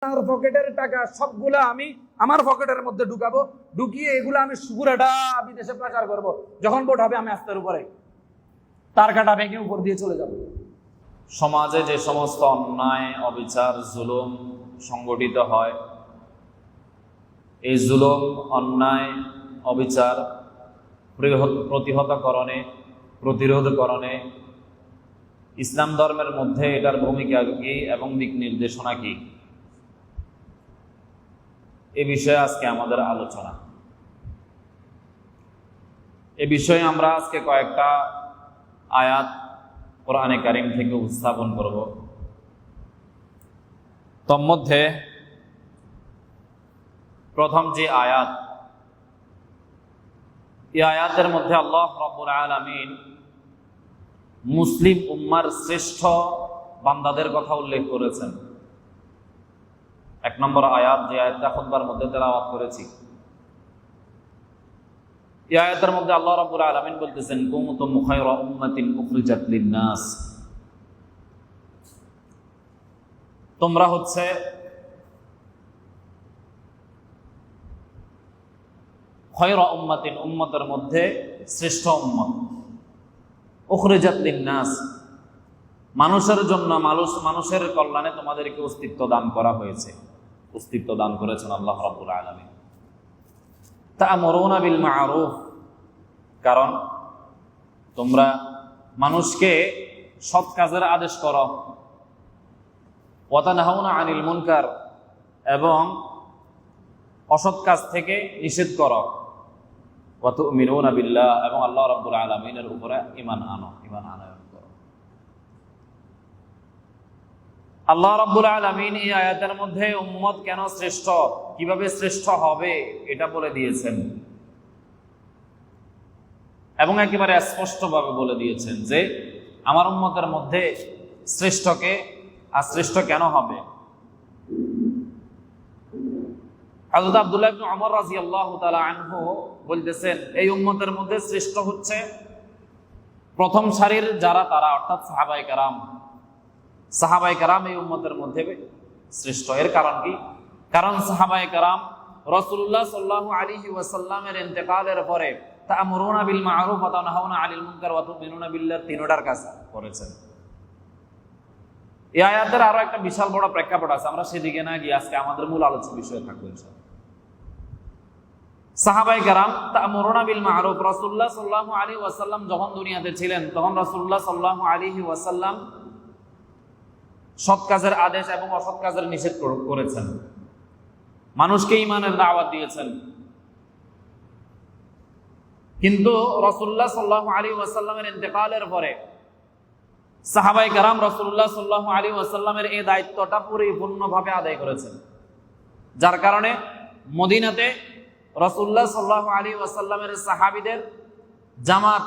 আমার পকেটের টাকা সবগুলা আমি আমার পকেটের মধ্যে ঢুকাবো, ঢুকিয়ে এগুলো আমি পুরাটা বিদেশে প্রচার করব। যখন ভোট হবে আমি আস্তার উপরে তার কাটা ভেঙে উপর দিয়ে চলে যাব। সমাজে যে সমস্ত অন্যায়, অবিচার, জুলুম সংগঠিত হয়, এই জুলুম, অন্যায়, অবিচার প্রতিরোধকরণে ইসলাম ধর্মের মধ্যে এটার ভূমিকা কি এবং দিক নির্দেশনা কি, এ বিষয়ে আজকে আমাদের আলোচনা। এ বিষয়ে আমরা আজকে কয়েকটা আয়াত কোরআনে কারীম থেকে উপস্থাপন করব। তন্মধ্যে প্রথম যে আয়াত, এই আয়াতের মধ্যে আল্লাহ রাব্বুল আলামিন মুসলিম উম্মার শ্রেষ্ঠ বান্দাদের কথা উল্লেখ করেছেন। 1 নম্বর আয়াত, যে আয়াতটা খুতবার মধ্যে তেলাওয়াত করেছি, এই আয়াতের মধ্যে আল্লাহ রাব্বুল আলামিন বলতেছেন, কুনতুম খায়রা উম্মাতিন উখরিজাত লিন-নাস, তোমরা হচ্ছে খায়রা উম্মাতিন, উম্মতের মধ্যে শ্রেষ্ঠ উম্মত, উখরিজাত লিন-নাস, মানুষের জন্য, মানুষের কল্যাণে তোমাদেরকে অস্তিত্ব দান করা হয়েছে, অস্তিত্ব দান করেছেন আল্লাহ রাব্বুল আলামিন। তা'মুরুনা বিল মা'রুফ, কারণ তোমরা মানুষকে সৎ কাজের আদেশ করো, ওয়া তানহাউনা আনিল মুনকার, এবং অসৎ কাজ থেকে নিষেধ করো, ওয়া তু'মিনুনা বিল্লাহ, এবং আল্লাহ রাব্বুল আলামিনের উপরে ঈমান আনয়ন করো। আল্লাহ রাব্বুল আলামিন এই আয়াতের মধ্যে উম্মত কেন শ্রেষ্ঠ, কিভাবে শ্রেষ্ঠ হবে এটা বলে দিয়েছেন, এবং একেবারে স্পষ্টভাবে বলে দিয়েছেন যে আমার উম্মতের মধ্যে শ্রেষ্ঠকে আর শ্রেষ্ঠ কেন হবে। হযরত আব্দুল্লাহ ইবনে ওমর রাদিয়াল্লাহু তাআলা আনহু বলতেছেন, এই উম্মতের মধ্যে শ্রেষ্ঠ হচ্ছে প্রথম সারির যারা, তারা অর্থাৎ সাহাবায়ে কেরাম এই উম্মতের মধ্যে শ্রেষ্ঠ। এর কারণ কি? কারণ সাহাবায়ে কেরাম রাসূলুল্লাহ সাল্লাল্লাহু আলাইহি ওয়াসাল্লামের ইন্তেকালের পরে তা'মুরুনা বিল মা'রুফ ওয়া তানহাউনা আনিল মুনকার ওয়া তু'মিনুনা বিল্লাহ, তিনটার কাজ করেছেন। এই আয়াতের আরো একটা বিশাল বড় প্রেক্ষাপট আছে, আমরা সেদিকে না গিয়ে আজকে আমাদের মূল আলোচ্য বিষয় থাকবে ইনশাআল্লাহ। সাহাবায়ে কেরাম তা'মুরুনা বিল মা'রুফ, রাসূলুল্লাহ সাল্লাল্লাহু আলাইহি ওয়াসাল্লাম যখন দুনিয়াতে ছিলেন তখন রাসূলুল্লাহ সাল্লাল্লাহু আলাইহি ওয়াসাল্লাম সৎ কাজের আদেশ এবং অসৎ কাজের নিষেধ করেছেন, মানুষকে ঈমানের দাওয়াত দিয়েছেন। কিন্তু রাসূলুল্লাহ সাল্লাল্লাহু আলাইহি ওয়াসাল্লামের ইন্তেকালের পরে সাহাবায়ে কেরাম রাসূলুল্লাহ সাল্লাল্লাহু আলাইহি ওয়াসাল্লামের এই দায়িত্বটা পরিপূর্ণভাবে আদায় করেছেন, যার কারণে মদিনাতে রাসূলুল্লাহ সাল্লাল্লাহু আলাইহি ওয়াসাল্লামের সাহাবীদের জামাত,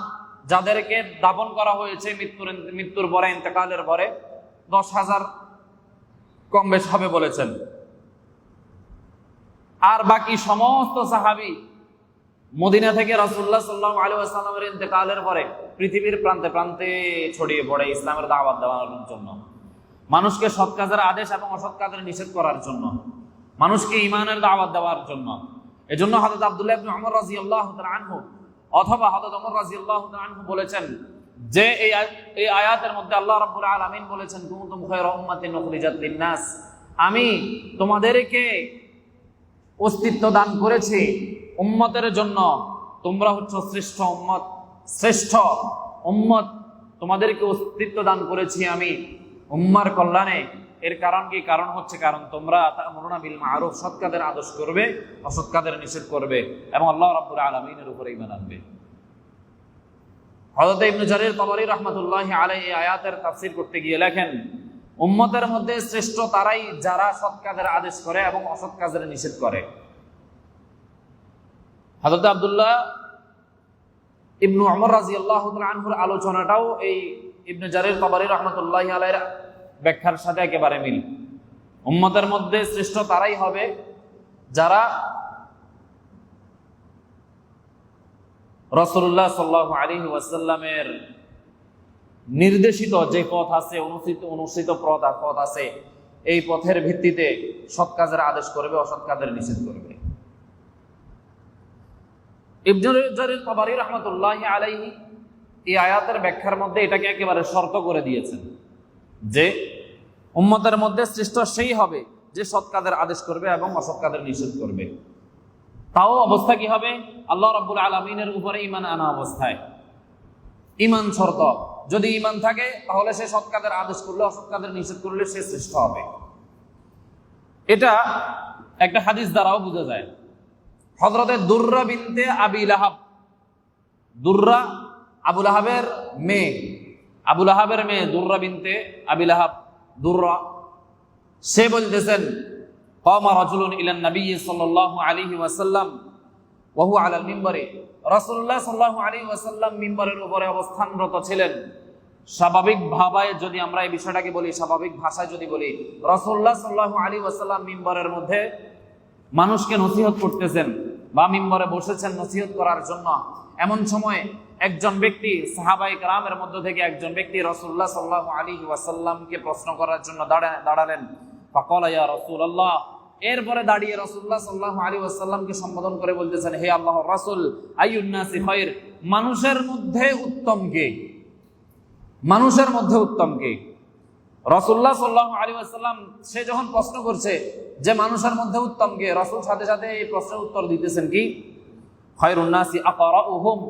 যাদেরকে দাফন করা হয়েছে মৃত্যুর পরে, ইন্তেকালের পরে 10,000 কম বেশ হবে বলেছেন। আর বাকি সমস্ত সাহাবী মদিনা থেকে রাসূলুল্লাহ সাল্লাল্লাহু আলাইহি ওয়াসাল্লামের ইন্তেকালের পরে পৃথিবীর প্রান্তে প্রান্তে ছড়িয়ে পড়ে ইসলামের দাওয়াত দেওয়ার জন্য, মানুষকে সৎ কাজের আদেশ এবং অসৎ কাজের নিষেধ করার জন্য, মানুষকে ঈমানের দাওয়াত দেওয়ার জন্য। এজন্য হযরত আব্দুল্লাহ ইবনে ওমর রাদিয়াল্লাহু তাআলা আনহু অথবা হযরত ওমর রাদিয়াল্লাহু তাআলা আনহু বলেছেন যে এই আয়াতের মধ্যে আল্লাহ রাব্বুল আলামিন বলেছেন, কুনতুম খায়রা উম্মাতিন উখরিজাত লিন-নাস, আমি তোমাদেরকে অস্তিত্ব দান করেছি উম্মতের জন্য, তোমরা হচ্ছে শ্রেষ্ঠ উম্মত, শ্রেষ্ঠ উম্মত, তোমাদেরকে অস্তিত্ব দান করেছি আমি উম্মার কল্যাণে। এর কারণ কি? কারণ হচ্ছে কারণ তোমরা তা'মুরুনা বিল মা'রুফ, সৎ কাজের আদেশ করবে, অসৎ কাজের নিষেধ করবে, এবং আল্লাহ রাব্বুল আলামিনের উপরে ঈমান আনবে। হযরত ইবনে জারীর তাবরী রাহমাতুল্লাহি আলাইহি আয়াতের তাফসীর করতে গিয়ে লেখেন, উম্মতের মধ্যে শ্রেষ্ঠ তারাই যারা সৎ কাজের আদেশ করে এবং অসৎ কাজের নিষেধ করে। হযরত আব্দুল্লাহ ইবনে ওমর রাদিয়াল্লাহু তাআলা আনহুর আলোচনাটাও এই ইবনে জারীর তাবরী রাহমাতুল্লাহি আলাইহির ব্যাখ্যার সাথে একেবারে মিল। উম্মতের মধ্যে শ্রেষ্ঠ তারাই হবে যারা রাসূলুল্লাহ সাল্লাল্লাহু আলাইহি ওয়াসাল্লামের নির্দেশিত যে পথ আছে, অনুসৃত পথ আছে, এই পথের ভিত্তিতে সৎ কাজের আদেশ করবে, অসৎ কাজের নিষেধ করবে। ইবনে জারির তাবারী রাহমাতুল্লাহি আলাইহি এই আয়াতের ব্যাখ্যার মধ্যে এটাকে একেবারে শর্ত করে দিয়েছেন যে উম্মতের মধ্যে শ্রেষ্ঠ সেই হবে যে সৎ কাজের আদেশ করবে এবং অসৎ কাজের নিষেধ করবে। তাও অবস্থা কি হবে? আল্লাহ রাব্বুল আলামিনের উপরে ঈমান আনা অবস্থায়। ঈমান শর্ত, যদি ঈমান থাকে তাহলে সে সৎ কাজের আদেশ করলে, অসৎ কাজের নিষেধ করলে সে শ্রেষ্ঠ হবে। এটা একটা হাদিস দ্বারাও বোঝা যায়। হযরতে দুররা বিনতে আবি লাহাব, দুররা আবু লাহাবের মেয়ে, আবু লাহাবের মেয়ে দুররা বিনতে আবি লাহাব, দুররা, সে বলতেছেন কামা রাজুলুন ইলান নবী সাল্লাল্লাহু আলাইহি ওয়াসাল্লাম ওয়া হুয়া আলাল মিম্বারে, রাসূলুল্লাহ সাল্লাল্লাহু আলাইহি ওয়াসাল্লাম মিম্বারের উপরে অবস্থানরত ছিলেন। স্বাভাবিক ভাবে যদি আমরা এই বিষয়টাকে বলি, স্বাভাবিক ভাষায় যদি বলি, রাসূলুল্লাহ সাল্লাল্লাহু আলাইহি ওয়াসাল্লাম মিম্বারের মধ্যে মানুষকে নসিহত করতেছেন বা মিম্বরে বসেছেন নসিহত করার জন্য। এমন সময় একজন ব্যক্তি, সাহাবায়ে কেরামের মধ্য থেকে একজন ব্যক্তি রাসূলুল্লাহ সাল্লাল্লাহু আলাইহি ওয়াসাল্লামকে প্রশ্ন করার জন্য দাঁড়ালেন। ফাকালা ইয়া রাসূলুল্লাহ, এরপরে দাঁড়িয়ে রাসূলুল্লাহ সাল্লাল্লাহু আলাইহি ওয়াসাল্লামকে সম্বোধন করে বলতেছেন, হে আল্লাহর রাসূল, আইয়ুন নাসি খায়র, মানুষের মধ্যে উত্তম কে? মানুষের মধ্যে উত্তম কে? রাসূলুল্লাহ সাল্লাল্লাহু আলাইহি ওয়াসাল্লাম সে যখন প্রশ্ন করছে যে মানুষের মধ্যে উত্তম কে, রাসূল সাথে সাথে এই প্রশ্নের উত্তর দিতেছেন কি? খায়রুন নাসি আকরাউহুম,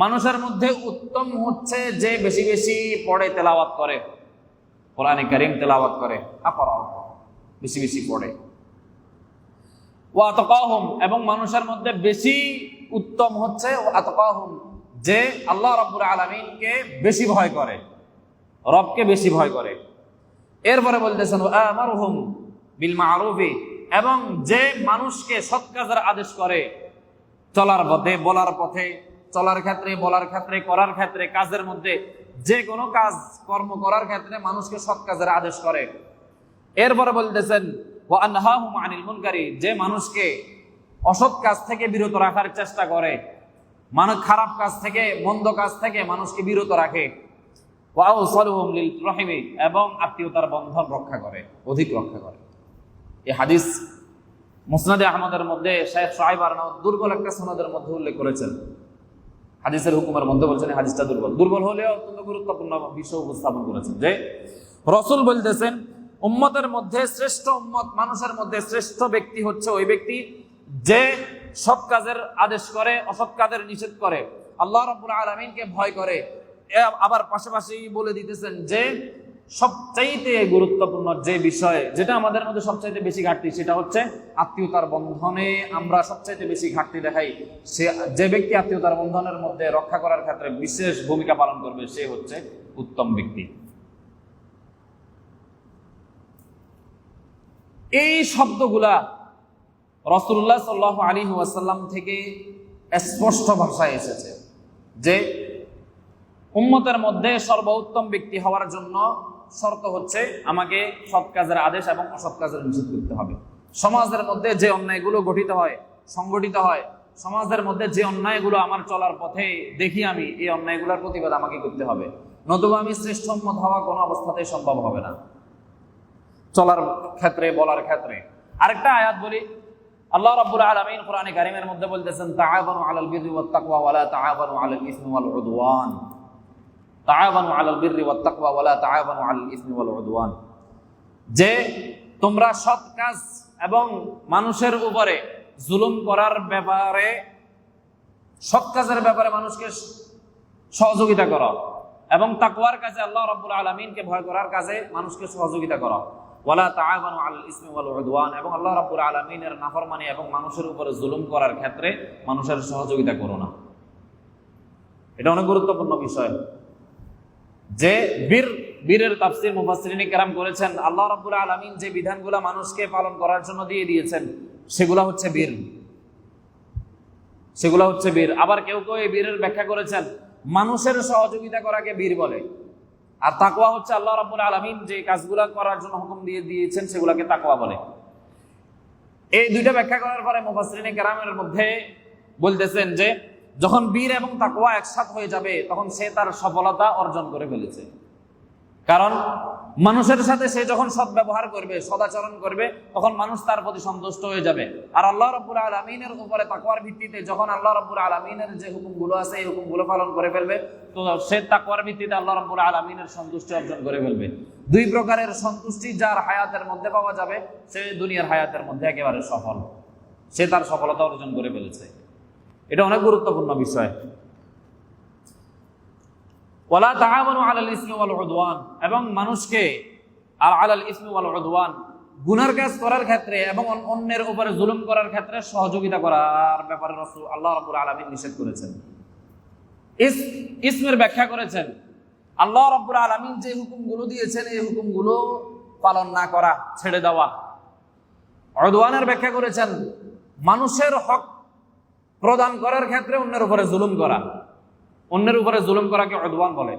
মানুষের মধ্যে উত্তম হচ্ছে যে বেশি বেশি পড়ে, তেলাওয়াত করে, কোরআনে কারীম তেলাওয়াত করে, আকরাউহুম, বেশি বেশি পড়ে। ওয়া আতকাহুম, এবং মানুষের মধ্যে বেশি উত্তম হচ্ছে ওয়া আতকাহুম, যে আল্লাহ রাব্বুল আলামিনকে বেশি ভয় করে, রবকে বেশি ভয় করে। এরপরে বলতেছেন ওয়া আমারুহুম বিল মা'রুফি, এবং যে মানুষকে সৎ কাজের আদেশ করে, চলার পথে, বলার পথে, চলার ক্ষেত্রে, বলার ক্ষেত্রে, করার ক্ষেত্রে, কাজের মধ্যে যে কোনো কাজ কর্ম করার ক্ষেত্রে মানুষকে সৎ কাজের আদেশ করে। এরপরে বলতেছেন ওয়া আনহাহুম আনিল মুনকারি, যে মানুষকে অসৎ কাজ থেকে বিরত রাখার চেষ্টা করে, মানুষ খারাপ কাজ থেকে, মন্দ কাজ থেকে মানুষকে বিরত রাখে। ওয়া আওসালুহুম লিল রাহিমি, এবং আত্মীয়তার বন্ধন রক্ষা করে, অধিক রক্ষা করে। এই হাদিস মুসনাদে আহমদের মধ্যে শেখ শুআইব আরনাউত দুর্বল একটা সনদের মধ্যে উল্লেখ করেছেন। হাদিসের হুকুমের মধ্যে বলছেন এই হাদিসটা দুর্বল। দুর্বল হলেও অত্যন্ত গুরুত্বপূর্ণ বিষয় উপস্থাপন করেছেন যে রাসূল বলতেছেন উম্মতের মধ্যে শ্রেষ্ঠ উম্মত, মানুষের মধ্যে শ্রেষ্ঠ ব্যক্তি হচ্ছে ওই ব্যক্তি যে সৎ কাজের আদেশ করে, অসৎ কাজের নিষেধ করে, আল্লাহ রাব্বুল আলামিনকে ভয় করে। আবার পাশাপাশি বলে দিতেছেন যে সবচাইতে গুরুত্বপূর্ণ যে বিষয়, যেটা আমাদের মধ্যে সবচাইতে বেশি ঘাটতি, সেটা হচ্ছে আত্মীয়তার বন্ধনে আমরা সবচাইতে বেশি ঘাটতি দেখাই। সে যে ব্যক্তি আত্মীয়তার বন্ধনের মধ্যে রক্ষা করার ক্ষেত্রে বিশেষ ভূমিকা পালন করবে, সে হচ্ছে উত্তম ব্যক্তি। এই শব্দগুলা রাসূলুল্লাহ সাল্লাল্লাহু আলাইহি ওয়াসাল্লাম থেকে স্পষ্ট ভাষায় এসেছে যে উম্মতের মধ্যে সর্বোত্তম ব্যক্তি হওয়ার জন্য শর্ত হচ্ছে আমাকে সৎ কাজের আদেশ এবং অসৎ কাজের নিষেধ করতে হবে। সমাজের মধ্যে যে অন্যায়গুলো গঠিত হয়, সংগঠিত হয়, সমাজের মধ্যে যে অন্যায়গুলো আমার চলার পথে দেখি আমি, এই অন্যায়গুলোর প্রতিবাদ আমাকে করতে হবে, নতুবা আমি শ্রেষ্ঠ উম্মত হওয়া কোনো অবস্থাতেই সম্ভব হবে না, চলার ক্ষেত্রে, বলার ক্ষেত্রে। আরেকটা আয়াত বলি, আল্লাহ রাব্বুল আলামিন কোরআনে কারীমের মধ্যে বলতেছেন তাআবানু আলাল বিররি ওয়াত তাকওয়া ওয়া লা তাআবানু আলাল ইসমি ওয়াল উদওয়ান, তাআবানু আলাল বিররি ওয়াত তাকওয়া ওয়া লা তাআবানু আলাল ইসমি ওয়াল উদওয়ান, যে তোমরা সৎ কাজ এবং মানুষের উপরে জুলুম করার ব্যাপারে, সৎ কাজের ব্যাপারে মানুষকে সহযোগিতা করো, এবং তাকওয়ার কাজে, আল্লাহ রাব্বুল আলামিনকে ভয় করার কাজে মানুষকে সহযোগিতা করো। ওয়ালা তাআবানু আলাল ইসমি ওয়াল উদওয়ান, এবং আল্লাহ রাব্বুল আলামিনের নাফরমানি এবং মানুষের উপরে জুলুম করার ক্ষেত্রে মানুষের সহযোগিতা করো না। এটা অনেক গুরুত্বপূর্ণ বিষয় যে বীরের তাফসীর মুফাসসিরিনে কেরাম করেছেন, আল্লাহ রাব্বুল আলামিন যে বিধানগুলো মানুষকে পালন করার জন্য দিয়ে দিয়েছেন সেগুলা হচ্ছে বীর, সেগুলা হচ্ছে বীর। আবার কেউ কেউ এই বীরের ব্যাখ্যা করেছেন মানুষের সহযোগিতা করাকে বীর বলে, আর তাকওয়া হচ্ছে আল্লাহ রাব্বুল আলামিন যে কাজগুলা করার জন্য হুকুম দিয়ে দিয়েছেন সেগুলাকে তাকওয়া বলে। এই দুইটা ব্যাখ্যা করার পরে মুফাসসিরিনে কেরামের মধ্যে বলতেছেন যে যখন বীর এবং তাকওয়া একসাথে হয়ে যাবে তখন সে তার সফলতা অর্জন করে ফেলেছে। কারণ মানুষের সাথে সে যখন সদ্ব্যবহার করবে, সদাচরণ করবে, তখন মানুষ তার প্রতি সন্তুষ্ট হয়ে যাবে। আর আল্লাহ রাব্বুল আলামিনের উপরে তাকওয়ার ভিত্তিতে যখন আল্লাহ রাব্বুল আলামিনের যে হুকুমগুলো আছে এই হুকুমগুলো পালন করে ফেলবে, তো সে তাকওয়ার ভিত্তিতে আল্লাহ রাব্বুল আলামিনের সন্তুষ্টি অর্জন করে ফেলবে। দুই প্রকারের সন্তুষ্টি যার হায়াতের মধ্যে পাওয়া যাবে, সে দুনিয়ার হায়াতের মধ্যে একেবারে সফল, সে তার সফলতা অর্জন করে ফেলেছে। এটা অনেক গুরুত্বপূর্ণ বিষয়। ওয়ালা তাআওয়ানু আলাল ইসমি ওয়াল উদওয়ান, এবং মানুষকে আর আলাল ইসমি ওয়াল উদওয়ান, গুনার কাজ করার ক্ষেত্রে এবং অন্যের উপরে জুলুম করার ক্ষেত্রে সহযোগিতা করার ব্যাপারে রাসূল আল্লাহ রাব্বুল আলামিন নিষেধ করেছেন। ইসমের ব্যাখ্যা করেছেন, আল্লাহ রাব্বুল আলামিন যে হুকুমগুলো দিয়েছেন এই হুকুমগুলো পালন না করা, ছেড়ে দেওয়া। উদওয়ানের ব্যাখ্যা করেছেন, মানুষের হক প্রদান করার ক্ষেত্রে অন্যের উপরে জুলুম করা। অন্যের উপরে জুলুম করাকে উদওয়ান বলে।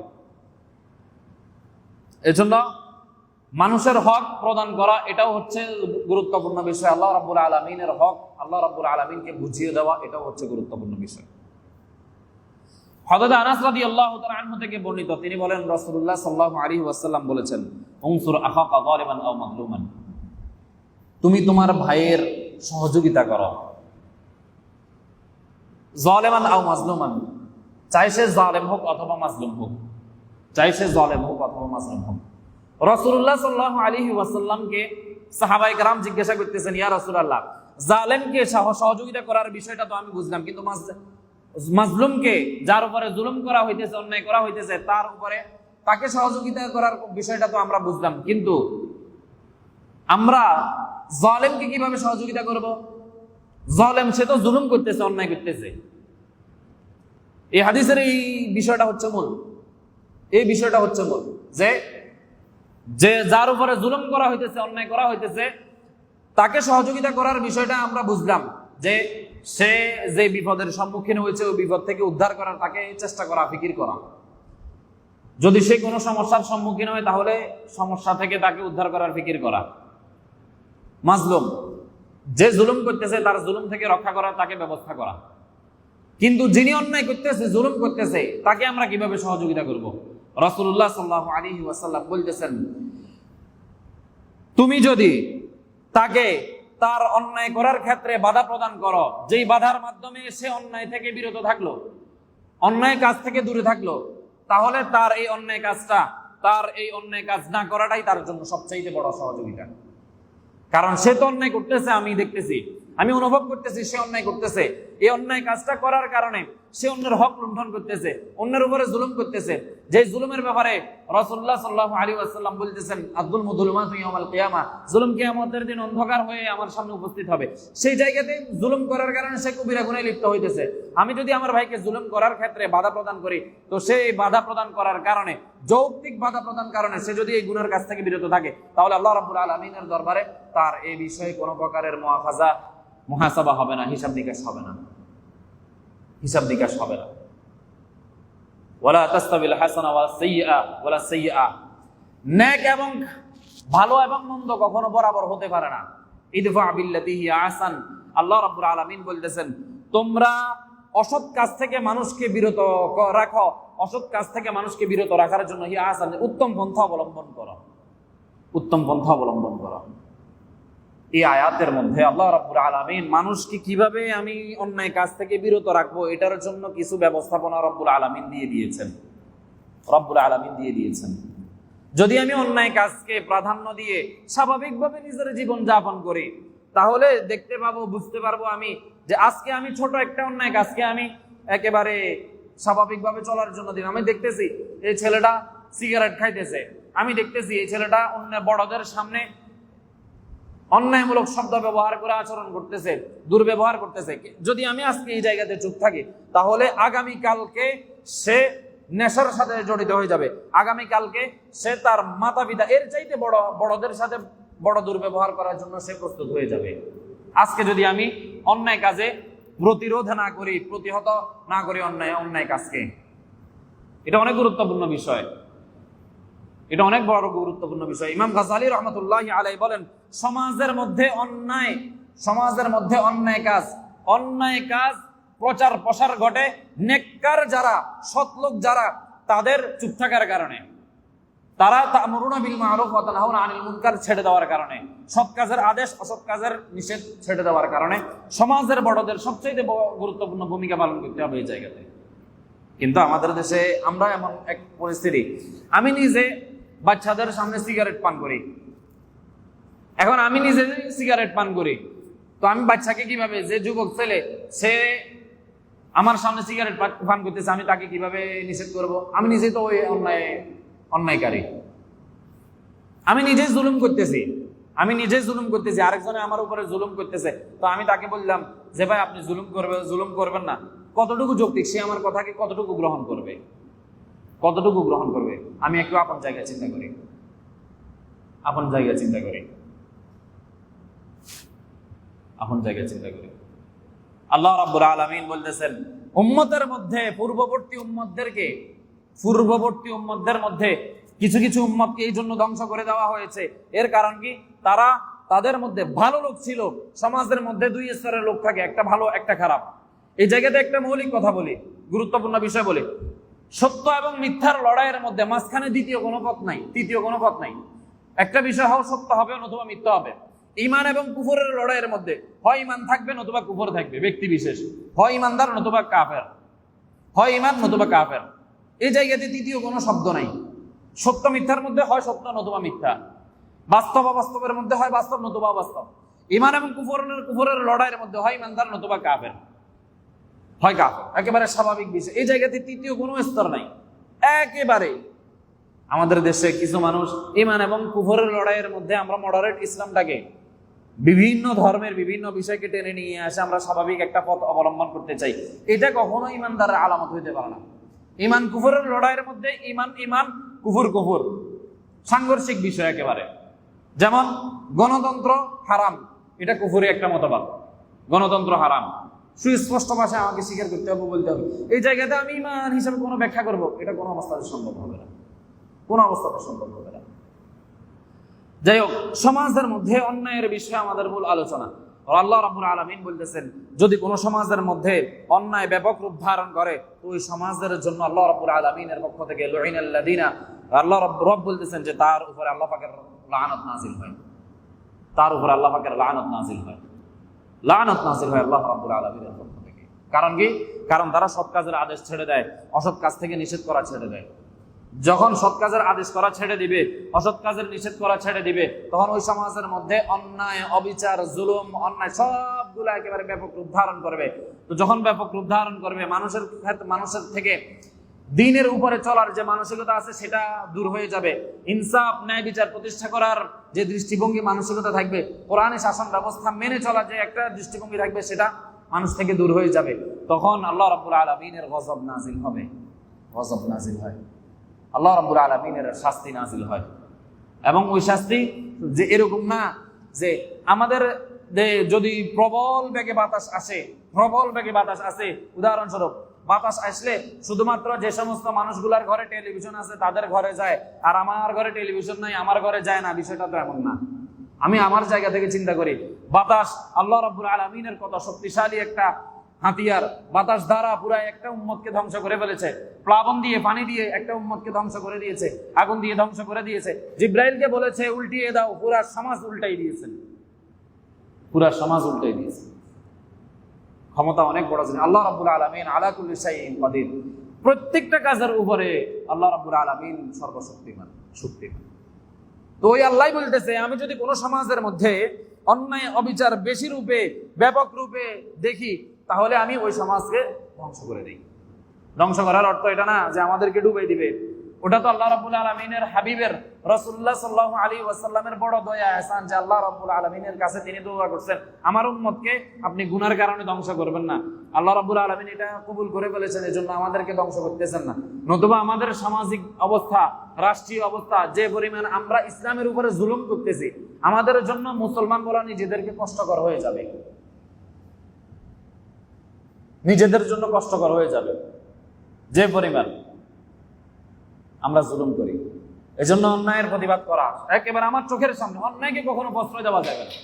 এজন্য মানুষের হক প্রদান করা এটাও হচ্ছে গুরুত্বপূর্ণ বিষয়। আল্লাহ রাব্বুল আলামিনের হক আল্লাহ রাব্বুল আলামিনকে বুঝিয়ে দেওয়া এটাও হচ্ছে গুরুত্বপূর্ণ বিষয়। হযরত আনাস রাদিয়াল্লাহু তাআলা আনহু থেকে বর্ণিত, তিনি বলেন রাসূলুল্লাহ সাল্লাল্লাহু আলাইহি ওয়াসাল্লাম বলেছেন, উনসুর আখাকা যালিমান আও মাজলুমান, তুমি তোমার ভাইয়ের সহযোগিতা করো। যালিমান আও মাজলুমান, চাই সে জালেম হোক অথবা মাজলুম হোক, চাই সে জালেম হোক অথবা মাজলুম হোক। রাসূলুল্লাহ সাল্লাল্লাহু আলাইহি ওয়াসাল্লামকে সাহাবায়ে কেরাম জিজ্ঞাসা করতেছেন, ইয়া রাসূলুল্লাহ, জালেমকে সহযোগিতা করার বিষয়টা তো আমি বুঝলাম, কিন্তু মাজলুমকে, যার উপরে জুলুম করা হইতেছে, অন্যায় করা হইতেছে, তার উপরে তাকে সহযোগিতা করার বিষয়টা তো আমরা বুঝলাম, কিন্তু আমরা জালেমকে কিভাবে সহযোগিতা করব? জালেম সে তো জুলুম করতেছে, অন্যায় করতেছে। এই হাদিসের এই বিষয়টা হচ্ছে মূল, এই বিষয়টা হচ্ছে মূল, যে যার উপরে জুলুম করা হইতেছে, অন্যায় করা হইতেছে, তাকে সহযোগিতা করার বিষয়টা আমরা বুঝলাম, যে সে যে বিপদের সম্মুখীন হয়েছে ওই বিপদ থেকে উদ্ধার করার তাকে চেষ্টা করা, ফিকির করা। যদি সে কোনো সমস্যার সম্মুখীন হয় তাহলে সমস্যা থেকে তাকে উদ্ধার করার ফিকির করা। মাজলুম, যে জুলুম করতেছে তার জুলুম থেকে রক্ষা করার তাকে ব্যবস্থা করা। কিন্তু যিনি অন্যায় করতেছে, জুলুম করতেছে, তাকে আমরা কিভাবে সহযোগিতা করব? রাসূলুল্লাহ সাল্লাল্লাহু আলাইহি ওয়াসাল্লাম বলতেছেন, তুমি যদি তাকে তার অন্যায় করার ক্ষেত্রে বাধা প্রদান করো, যেই বাধার মাধ্যমে সে অন্যায় থেকে বিরত থাকলো, অন্যায় কাজ থেকে দূরে থাকলো, তাহলে তার এই অন্যায় কাজ না করাটাই তার জন্য সবচেয়ে বড় সহযোগিতা। কারণ সে তো অন্যায় করতেছে, আমি দেখতেছি, আমি অনুভব করতেছি সে অন্যায় করতেছে। এই অন্যায় কাজটা করার কারণে সে অন্যের হক লুণ্ঠন করতেছে, অন্যের উপরে জুলুম করতেছে। যে জুলুমের ব্যাপারে রাসূলুল্লাহ সাল্লাল্লাহু আলাইহি ওয়াসাল্লাম বলতেছেন, আয-যুলমু যুলুমাতু ইয়াওমাল কিয়ামা, জুলুম কিয়ামতের দিন অন্ধকার হয়ে আমার সামনে উপস্থিত হবে। সেই জায়গাতে জুলুম করার কারণে সে কবিরা গুনাহে লিপ্ত হইতেছে। আমি যদি আমার ভাইকে জুলুম করার ক্ষেত্রে বাধা প্রদান করি, তো সেই বাধা প্রদান করার কারণে, যৌক্তিক বাধা প্রদান কারণে সে যদি এই গুনার কাছ থেকে বিরত থাকে, তাহলে আল্লাহ রাব্বুল আলামিনের দরবারে তার এই বিষয়ে কোনো প্রকারের মুহাসাবা হবে না, হিসাব নিকাশ হবে না, হিসাব নিকাশ হবে না। ওয়ালা তাস্তাবিল হাসানা ওয়াস সাইয়্যা ওয়ালা সাইয়্যা, নেক এবং ভালো এবং মন্দ কখনো বরাবর হতে পারে না। ইদফা বিল্লাতি হিয়া আহসান, আল্লাহ রাব্বুল আলামিন বলতেছেন, তোমরা অসৎ কাজ থেকে মানুষকে বিরত রাখো, অসৎ কাজ থেকে মানুষকে বিরত রাখার জন্য হিয়া আহসান, উত্তম পন্থা অবলম্বন করো, উত্তম পন্থা অবলম্বন করো। এই আয়াতের মধ্যে আল্লাহ রাব্বুল আলামিন মানুষকে কিভাবে আমি অন্যায় কাজ থেকে বিরত রাখবো এটার জন্য কিছু ব্যবস্থাপনা রব্বুল আলামিন দিয়ে দিয়েছেন, রব্বুল আলামিন দিয়ে দিয়েছেন। যদি আমি অন্যায় কাজকে প্রাধান্য দিয়ে স্বাভাবিকভাবে নিজের জীবন যাপন করি, তাহলে দেখতে পাবো, বুঝতে পারবো আমি যে আজকে আমি ছোট একটা অন্যায় কাজকে আমি একেবারে স্বাভাবিকভাবে চলার জন্য দিন। আমি দেখতেছি এই ছেলেটা সিগারেট খাইতেছে, আমি দেখতেছি এই ছেলেটা অন্য বড়দের সামনে অন্যায়মূলক শব্দ ব্যবহার করে আচরণ করতেছে, দুর্ব্যবহার করতেছে। যদি আমি আজকে এই জায়গাতে চুপ থাকি, তাহলে আগামীকালকে সে নেশার সাথে জড়িত হয়ে যাবে, আগামীকালকে সে তার মাতা পিতা এর চাইতে বড়দের সাথে বড় দুর্ব্যবহার করার জন্য সে প্রস্তুত হয়ে যাবে। আজকে যদি আমি অন্যায় কাজে প্রতিরোধ না করি, প্রতিহত না করি অন্যায় কাজকে, এটা অনেক গুরুত্বপূর্ণ বিষয়, এটা অনেক বড় গুরুত্বপূর্ণ বিষয়। ইমাম গাজ্জালী রাহমাতুল্লাহি আলাইহি বলেন, সমাজের মধ্যে অন্যায় কাজ প্রচার প্রসার ঘটে নেককার যারা, সৎলোক যারা, তাদের চুপ থাকার কারণে। তারা তা'মুরুনা বিল মা'রুফ ওয়া তানহাউনা আনিল মুনকার ছেড়ে দেওয়ার কারণে, সৎ কাজের আদেশ অসৎ কাজের নিষেধ ছেড়ে দেওয়ার কারণে সমাজের বড়দের সবচেয়ে গুরুত্বপূর্ণ ভূমিকা পালন করতে হবে এই জায়গাতে। কিন্তু আমাদের দেশে আমরা এমন এক পরিস্থিতি, আমি নিজে বাচ্চাদের সামনে সিগারেট পান করি। এখন আমি নিজে সিগারেট পান করি, তো আমি বাচ্চাকে কিভাবে, যে যুবক ছেলে সে আমার সামনে সিগারেট পান করতেছে, আমি তাকে কিভাবে নিষেধ করব? আমি নিজে তো ওই অন্যায়কারী, আমি নিজেই জুলুম করতেছি, আরেকজনে আমার উপরে জুলুম করতেছে, তো আমি তাকে বললাম যে ভাই আপনি জুলুম করবেন না। কতটুকু যৌক্তিক? সে আমার কথাকে কতটুকু গ্রহণ করবে? আমি একটু আপন জায়গায় চিন্তা করি। আল্লাহ রাব্বুল আলামিন বলতেছেন, উম্মতের মধ্যে পূর্ববর্তী উম্মতদের মধ্যে কিছু কিছু উম্মতকে এই জন্য ধ্বংস করে দেওয়া হয়েছে। এর কারণ কি? তাদের মধ্যে ভালো লোক ছিল। সমাজের মধ্যে দুই স্তরের লোক থাকে, একটা ভালো একটা খারাপ। এই জায়গাতে একটা মৌলিক কথা বলি, গুরুত্বপূর্ণ বিষয় বলি, সত্য এবং মিথ্যার লড়াইয়ের মধ্যে মাঝখানে তৃতীয় কোনো পথ নাই। একটা বিষয় হয় সত্য হবে নতুবা মিথ্যা হবে। ঈমান এবং কুফরের লড়াইয়ের মধ্যে হয় ঈমান থাকবে নতুবা কুফর থাকবে, ব্যক্তি বিশেষ, হয় ঈমানদার নতুবা কাফের, হয় ঈমান নতুবা কাফের। এই জায়গাতে তৃতীয় কোনো শব্দ নাই। সত্য মিথ্যার মধ্যে হয় সত্য নতুবা মিথ্যা, বাস্তব অবাস্তবের মধ্যে হয় বাস্তব নতুবা অবাস্তব। ঈমান এবং কুফরের লড়াইয়ের মধ্যে হয় ঈমানদার নতুবা কাফের, একেবারে স্বাভাবিক বিষয়। এই জায়গাতে তৃতীয় কোনো স্তর নাই একেবারে। আমাদের দেশে কিছু মানুষ ঈমান এবং কুফরের লড়াইয়ের মধ্যে আমরা মডারেট ইসলামটাকে, বিভিন্ন ধর্মের বিভিন্ন বিষয়কে টেনে নিয়ে আসে আমরা স্বাভাবিক একটা পথ অবলম্বন করতে চাই। এটা কখনো ঈমানদারের আলামত হইতে পারে না। ঈমান কুফরের লড়াইয়ের মধ্যে ঈমান কুফর সাংঘর্ষিক বিষয় একেবারে। যেমন গণতন্ত্র হারাম, এটা কুফরি একটা মতবাদ, গণতন্ত্র হারাম, সুস্পষ্ট ভাষায় আমাকে স্বীকার করতে হবে, বলতে হবে। এই জায়গাতে আমি ঈমান হিসেবে কোনো ব্যাখ্যা করব, এটা কোনো অবস্থাতে সম্ভব হবে না। যাই হোক, সমাজের মধ্যে অন্যায়ের বিষয়ে আমাদের মূল আলোচনা। আল্লাহ রাব্বুল আলামিন বলতেছেন, যদি কোনো সমাজের মধ্যে অন্যায় ব্যাপক রূপ ধারণ করে, ওই সমাজের জন্য আল্লাহ রাব্বুল আলামিনের পক্ষ থেকে লুইনাল্লাযিনা, আল্লাহ রব বলতেছেন যে তার উপরে আল্লাহ পাকের লানত নাযিল হয়, লানত নাযিল হয় আল্লাহ রাব্বুল আলামিনের পক্ষ থেকে। কারণ কি? কারণ তারা সৎ কাজের আদেশ ছেড়ে দেয়, অসৎ কাজ থেকে নিষেধ করা ছেড়ে দেয়। যখন সৎ কাজের আদেশ করা ছেড়ে দিবে, অসৎ কাজের নিষেধ করা ছেড়ে দিবে, তখন ওই সমাজের মধ্যে অন্যায়, অবিচার, জুলুম, অন্যায় সবগুলো একেবারে ব্যাপক রূপ ধারণ করবে। তো যখন ব্যাপক রূপ ধারণ করবে, মানুষের থেকে দ্বীনের উপরে চলার যে মানসিকতা আছে সেটা দূর হয়ে যাবে। ইনসাফ, ন্যায় বিচার প্রতিষ্ঠা করার যে দৃষ্টিভঙ্গি, মানসিকতা থাকবে, কোরআনী শাসন ব্যবস্থা মেনে চলার যে একটা দৃষ্টিভঙ্গি থাকবে, সেটা মানুষ থেকে দূর হয়ে যাবে। তখন আল্লাহ রাব্বুল আলামিনের গজব নাজিল হয়, আল্লাহ রাব্বুল আলামিনের শাস্তি নাজিল হয়। এবং ওই শাস্তি যে এরকম না যে আমাদের যদি প্রবল বেগে বাতাস আসে, উদাহরণস্বরূপ বাতাস আসলে শুধুমাত্র যে সমস্ত মানুষগুলার ঘরে টেলিভিশন আছে তাদের ঘরে যায়, আর আমার ঘরে টেলিভিশন নাই, আমার ঘরে যায় না, বিষয়টা তো এমন না। আমি আমার জায়গা থেকে চিন্তা করি, বাতাস আল্লাহ রাব্বুল আলামিনের কত শক্তিশালী একটা হাতিয়ার। বাতাস দ্বারা পুরা একটা উম্মতকে ধ্বংস করে ফেলেছে, প্লাবন দিয়ে, পানি দিয়ে একটা উম্মতকে ধ্বংস করে দিয়েছে, আগুন দিয়ে ধ্বংস করে দিয়েছে। জিব্রাইলকে বলেছে উল্টিয়ে দাও, পুরা সমাজ উল্টাই দিয়েছে। ক্ষমতা অনেক বড় জিনিস। আল্লাহ রাব্বুল আলামিন আলা কুল্লি শাইইন কাদির। প্রত্যেকটা কাজের উপরে আল্লাহ রাব্বুল আলামিন সর্বশক্তিমান। তো ওই আল্লাহ বলতেছে, আমি যদি কোনো সমাজের মধ্যে অন্যায়, অবিচার বেশি রূপে, ব্যাপক রূপে দেখি, তাহলে আমি ওই সমাজকে ধ্বংস করে দিই। ধ্বংস করার অর্থ এটা না যে আমাদেরকে ডুবাই দিবে। ওটা তো আল্লাহ রাব্বুল আলামিনের হাবিবের রাসূলুল্লাহ সাল্লাল্লাহু আলাইহি ওয়াসাল্লামের বড় দয়া এহসান যে আল্লাহ রাব্বুল আলামিনের কাছে তিনি দোয়া করছেন, আমার উম্মতকে আপনি গুনার কারণে ধ্বংস করবেন না। আল্লাহ রাব্বুল আলামিন এটা কবুল করে ফেলেছেন, এজন্য আমাদেরকে ধ্বংস করতেছেন না। নতুবা আমাদের সামাজিক অবস্থা, রাষ্ট্রীয় অবস্থা, যে পরিমাণ আমরা ইসলামের উপরে জুলুম করতেছি, আমাদের জন্য মুসলমান বলা নিজেদেরকে কষ্টকর হয়ে যাবে, যে পরিমাণ আমরা জুলুম করি। এজন্য অন্যায়ের প্রতিবাদ করা একেবারে আমার চোখের সামনে। অন্যায়কে কখনো প্রশ্রয় দেওয়া যাবে না,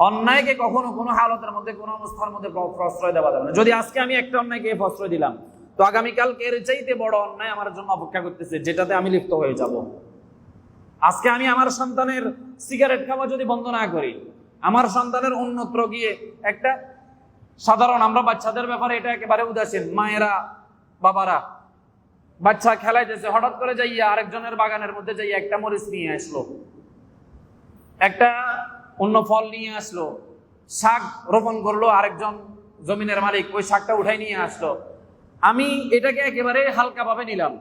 অন্যায়কে কখনো কোনো হালতের মধ্যে, কোনো অবস্থার মধ্যে প্রশ্রয় দেওয়া যাবে না। যদি আজকে আমি একটা অন্যায়কে প্রশ্রয় দিলাম, তো আগামীকালকে এর চাইতে বড় অন্যায় আমার জন্য অপেক্ষা করতেছে, যেটাতে আমি লিপ্ত হয়ে যাব। আজকে আমি আমার সন্তানের সিগারেট খাওয়া যদি বন্ধ না করি, আমার সন্তানের অন্যত্র গিয়ে একটা সাধারণ, আমরা বাচ্চাদের ব্যাপারে এটা একেবারে উদাসীন, মায়েরা বাবারা বাচ্চা খেলাইতেছে, হঠাৎ করে যাইয়া আরেকজনের বাগানের মধ্যে যাইয়া একটা মরিচ নিয়ে আসলো, একটা অন্য ফল নিয়ে আসলো, শাক রোপণ করলো, আরেকজন জমিনের মালিক ওই শাকটা উঠাই নিয়ে আসলো। আমি এটাকে একেবারে হালকাভাবে নিলাম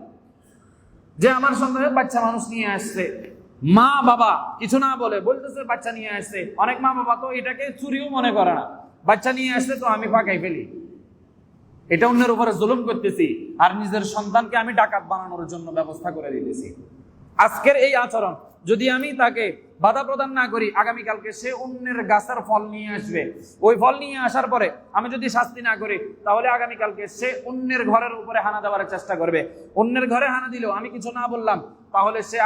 যে আমার সন্তানের বাচ্চা মানুষ নিয়ে আসছে, মা বাবা কিছু না বলে বলতেছে বাচ্চা নিয়ে আসছে। অনেক মা বাবা তো এটাকে চুরিও মনে করে না, বাচ্চা নিয়ে আসছে তো আমি পাকাই ফেলি, এটা অন্যের উপরে জুলুম করতেছি, আর নিজের সন্তানকে আমি ডাকাত বানানোর জন্য ব্যবস্থা করে দিতেছি। আজকের এই আচরণ যদি আমি তাকে বাধা প্রদান না করি, আগামীকালকে সে অন্যের গাছের ফল নিয়ে আসবে। ওই ফল নিয়ে আসার পরে আমি যদি শাস্তি না করি, তাহলে আগামীকালকে সে অন্যের ঘরের উপরে হানা দেওয়ার চেষ্টা করবে। অন্যের ঘরে হানা দিলেও আমি কিছু না বললাম, তাহলে সে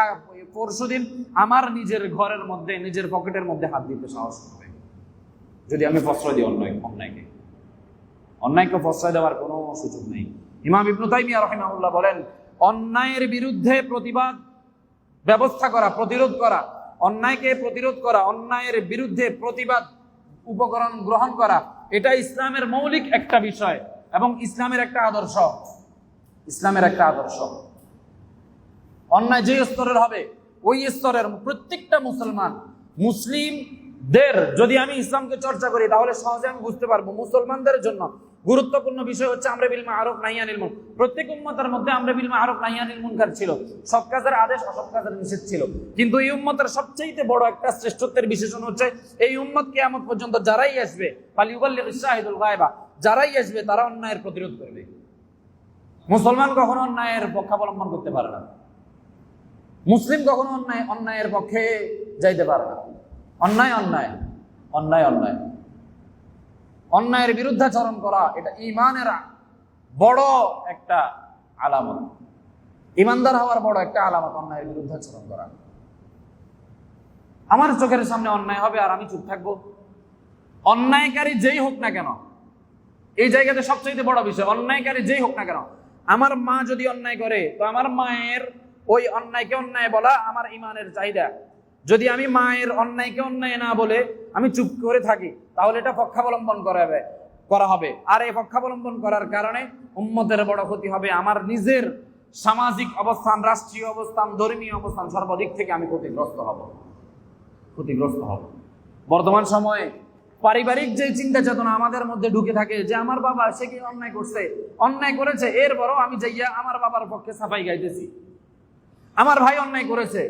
পরশুদিন আমার নিজের ঘরের মধ্যে, নিজের পকেটের মধ্যে হাত দিতে সাহস করবে, যদি আমি প্রশ্রয় দিই অন্যায়কে। অন্যায়কে প্রশ্রয় দেওয়ার কোনো সুযোগ নেই। ইমাম ইবনে তাইমিয়া রাহিমাহুল্লাহ বলেন, অন্যায়ের বিরুদ্ধে প্রতিবাদ ব্যবস্থা করা, প্রতিরোধ করা, অন্যায়কে প্রতিরোধ করা, অন্যায়ের বিরুদ্ধে প্রতিবাদ উপকরণ গ্রহণ করা, এটা ইসলামের মৌলিক একটা বিষয় এবং ইসলামের একটা আদর্শ। ইসলামের একটা আদর্শ। অন্যায় যে স্তরের হবে ওই স্তরের প্রত্যেকটা মুসলিমদের যদি আমি ইসলামকে চর্চা করি, তাহলে সহজে আমি বুঝতে পারবো মুসলমানদের জন্য গুরুত্বপূর্ণ বিষয় হচ্ছে আমরে বিল মারুফ নাহি আনিল মুনকার। প্রত্যেক উম্মতের মধ্যে আমরে বিল মারুফ নাহি আনিল মুনকার ছিল, সৎ কাজের আদেশ অসৎ কাজের নিষেধ ছিল। কিন্তু এই উম্মতের সবচেয়ে বড় একটা শ্রেষ্ঠত্বের বিশেষণ হচ্ছে এই উম্মত কিয়ামত পর্যন্ত যারাই আসবে, ফালিউবাল্লিগিশ শাহিদুল গায়বা, যারাই আসবে তারা অন্যায়ের প্রতিরোধ করবে। মুসলমান কখনো অন্যায়ের পক্ষাবলম্বন করতে পারে না, মুসলিম কখনো অন্যায়ের পক্ষে যাইতে পারে না। অন্যায় অন্যায়, অন্যায় অন্যায়, অন্যায়ের বিরুদ্ধাচরণ করা এটা ঈমানের বড় একটা আলামত, ঈমানদার হওয়ার বড় একটা আলামত অন্যায়ের বিরুদ্ধাচরণ করা। আমার চোখের সামনে অন্যায় হবে আর আমি চুপ থাকবো? অন্যায়কারী যেই হোক না কেন, এই জায়গাতে সবচেয়ে বড় বিষয়, অন্যায়কারী যেই হোক না কেন, আমার মা যদি অন্যায় করে তো আমার মায়ের ওই অন্যায়কে অন্যায় বলা আমার ঈমানের চাহিদা। যদি আমি মায়ের অন্যায়কে অন্যায় না বলে আমি চুপ করে থাকি, তাহলে এটা পক্ষাবলম্বন করা হবে। আর এই পক্ষাবলম্বন করার কারণে উম্মতের বড় ক্ষতি হবে, আমার নিজের সামাজিক অবস্থান, রাষ্ট্রীয় অবস্থান, ধর্মীয় অবস্থান, সর্বদিক থেকে আমি ক্ষতিগ্রস্ত হব। বর্তমান সময়ে পারিবারিক যে চিন্তা চেতনা আমাদের মধ্যে ঢুকে থাকে যে আমার বাবা সে কি অন্যায় করেছে, এরপরও আমি যাইয়া আমার বাবার পক্ষে সাফাই গাইতেছি। আমার ভাই অন্যায় করেছে,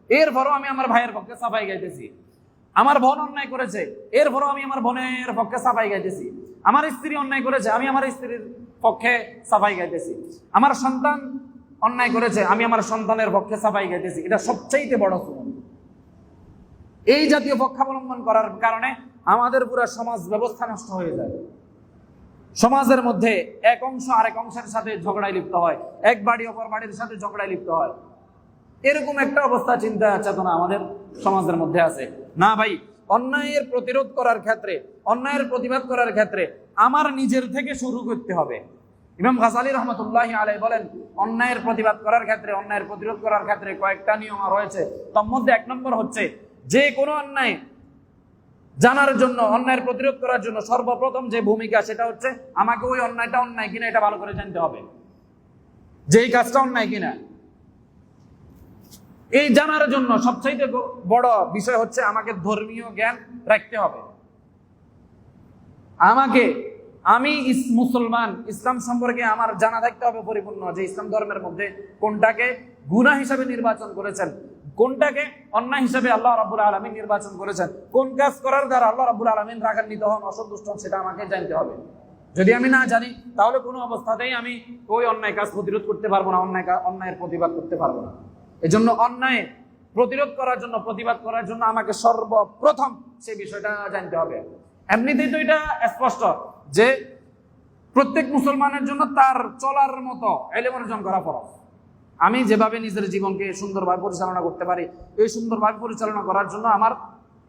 এরপরও আমি আমার ভাইয়ের পক্ষে সাফাই গাইতেছি। আমার বোন অন্যায় করেছে, এরপরও আমি আমার বোনের পক্ষে সাফাই গাইতেছি। আমার স্ত্রী অন্যায় করেছে, আমি আমার স্ত্রীর পক্ষে সাফাই গাইতেছি। আমার সন্তান অন্যায় করেছে, আমি আমার সন্তানের পক্ষে সাফাই গাইতেছি। এটা সবচাইতে বড় জুলুম। এই জাতীয় পক্ষাবলম্বন করার কারণে আমাদের পুরো সমাজ ব্যবস্থা নষ্ট হয়ে যায়। সমাজের মধ্যে এক অংশ আরেক অংশের সাথে ঝগড়ায় লিপ্ত হয়, এক বাড়ি অপর বাড়ির সাথে ঝগড়ায় লিপ্ত হয়। এরকম একটা অবস্থা, চিন্তা চেতনা আমাদের সমাজের মধ্যে আছে না ভাই। অন্যায়ের প্রতিরোধ করার ক্ষেত্রে, অন্যায়ের প্রতিবাদ করার ক্ষেত্রে আমার নিজের থেকে শুরু করতে হবে। ইমাম গাজালী রহমতুল্লাহি আলাইহি বলেন, অন্যায়ের প্রতিবাদ করার ক্ষেত্রে, অন্যায়ের প্রতিরোধ করার ক্ষেত্রে কয়েকটা নিয়ম রয়েছে। তার মধ্যে এক নম্বর হচ্ছে, যে কোনো অন্যায় জানার জন্য, অন্যায়ের প্রতিরোধ করার জন্য সর্বপ্রথম যে ভূমিকা, সেটা হচ্ছে আমাকে ওই অন্যায়টা অন্যায় কিনা এটা ভালো করে জানতে হবে, যেই কাজটা অন্যায় কিনা। এই জানার জন্য সবচাইতে বড় বিষয় হচ্ছে আমাকে ধর্মীয় জ্ঞান রাখতে হবে। আমি মুসলমান, ইসলাম সম্পর্কে আমার জানা থাকতে হবে পরিপূর্ণ, যে ইসলাম ধর্মের মধ্যে কোনটাকে গুনাহ হিসাবে নির্বাচন করেছেন, কোনটাকে অন্যায় হিসাবে আল্লাহ রাব্বুল আলামিন নির্বাচন করেছেন, কোন কাজ করার দ্বারা আল্লাহ রাব্বুল আলামিন রাগান্বিত হন, অসন্তুষ্ট হন, সেটা আমাকে জানতে হবে। যদি আমি না জানি, তাহলে কোনো অবস্থাতেই আমি ওই অন্যায় কাজ প্রতিরোধ করতে পারবো না, অন্যায়ের প্রতিবাদ করতে পারবো না। এজন্য অন্যায় প্রতিরোধ করার জন্য, প্রতিবাদ করার জন্য আমাকে সর্বপ্রথম সেই বিষয়টা জানতে হবে। এমনিতেই তো এটা স্পষ্ট যে প্রত্যেক মুসলমানের জন্য তার চলার মতো ইলম অর্জন করা ফরজ। আমি যেভাবে নিজের জীবনকে সুন্দরভাবে পরিচালনা করতে পারি, এই সুন্দরভাবে পরিচালনা করার জন্য আমার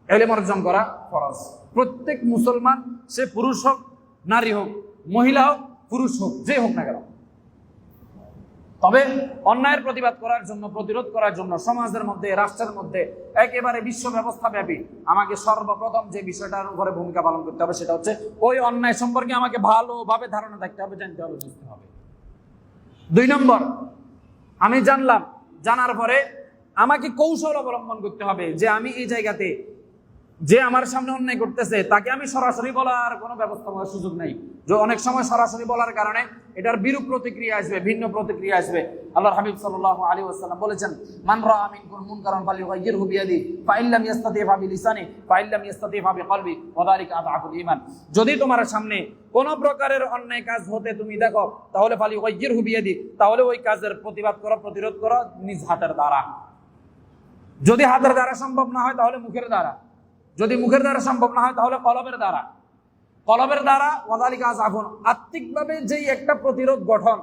ইলম অর্জন করা ফরজ। প্রত্যেক মুসলমান, সে পুরুষ হোক, নারী হোক, মহিলা হোক, পুরুষ হোক, যে হোক না কেন, তবে অন্যায়ের প্রতিবাদ করার জন্য, প্রতিরোধ করার জন্য সমাজের মধ্যে, রাষ্ট্রের মধ্যে, একেবারে বিশ্ব ব্যবস্থা ব্যাপী আমাকে সর্বপ্রথম যে বিষয়টার উপরে ভূমিকা পালন করতে হবে সেটা হচ্ছে ওই অন্যায় সম্পর্কে আমাকে ভালোভাবে ধারণা থাকতে হবে, জানতে হবে, বুঝতে হবে। 2 নম্বর, আমি জানলাম, জানার পরে আমাকে কৌশল অবলম্বন করতে হবে যে আমি এই জায়গাতে যে আমার সামনে অন্যায় করতেছে তাকে আমি সরাসরি বলার কোনো ব্যবস্থা করার সুযোগ নাই। যে অনেক সময় সরাসরি বলার কারণে এটার বিরূপ প্রতিক্রিয়া আসবে, ভিন্ন প্রতিক্রিয়া আসবে। আল্লাহর হাবিব সাল্লাল্লাহু আলাইহি ওয়াসাল্লাম বলেছেন, মান রাআ মিনকুম মুনকারান ফালিয়ুগাইয়িরহু বিয়াদি ফাইন লাম ইস্তাতি' ফাবিলিসানি ফাইন লাম ইস্তাতি' ফাবিকলবি ওয়া যালিকা আযআফুল ঈমান। যদি তোমার সামনে কোন প্রকারের অন্যায় কাজ হতে তুমি দেখো, তাহলে ফালিয়ুগাইয়িরহু বিয়াদি, তাহলে ওই কাজের প্রতিবাদ করো, প্রতিরোধ করো নিজ হাতের দ্বারা। যদি হাতের দ্বারা সম্ভব না হয় তাহলে মুখের দ্বারা, যদি মুখের দ্বারা সম্ভব না হয় তাহলে কলবের দ্বারা। কলবের দ্বারা ওয়াযালিকা আযাফুন, আত্মিকভাবে যেই একটা প্রতিরোধ গঠন,